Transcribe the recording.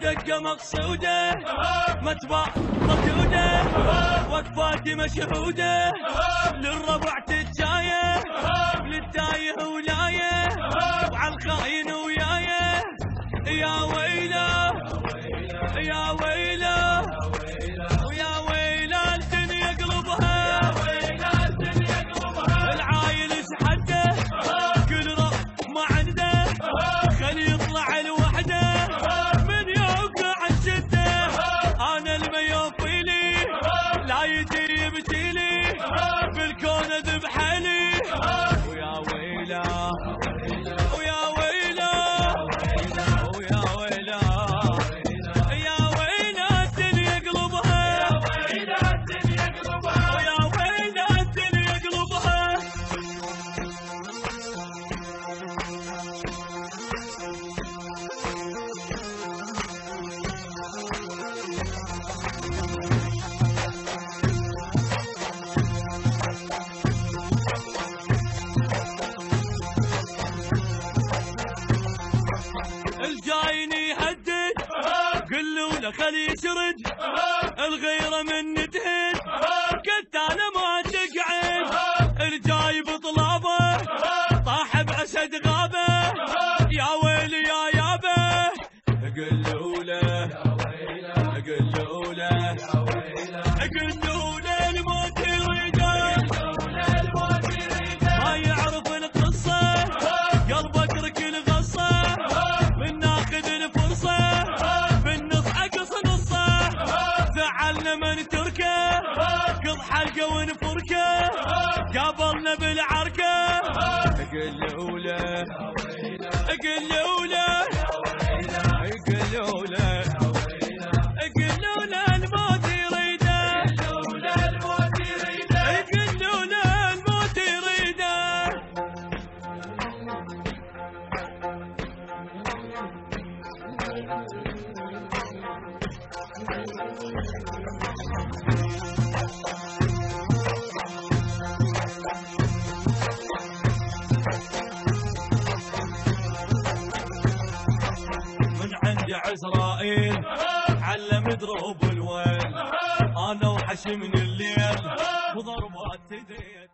دقة مقصودة متبع مقودة وقفاتي مشهودة للربع تتجايه للتايه ولايه وعالخاين ويايه يا ويله يا ويله ويا ويله الدنيا قلبها العايل شحده كل رب ما عنده خلي يطلع لوحده من يوقع الشده انا الميوفي لي لا يجي يبتلي بالكون ذبح لي ويا ويله ويا ويله ويا ويله يا ويله الدنيا قلبها ويا ويله الدنيا قلبها الجايني يهدد قلوا له خلي يشرد الغيره من تهد كتاله ما تقعد الجاي بطلابه طاح بعسد غابه يا ويلي يا يابه قلوا له قلوا له قلوا له الموت يريده ما يعرف القصه قلبه اترك الغصه من ناخذ الفرصه بالنص عقص نصه زعلنا من تركه قض حلقه ونفركه قابلنا بالعركه قلوا له قلوا له قلوا له قلوا له الموت يريده قلوا له الموت يريده من عند عزرائيل علم دروب الويل انا وحشمني الليل وضربات تديت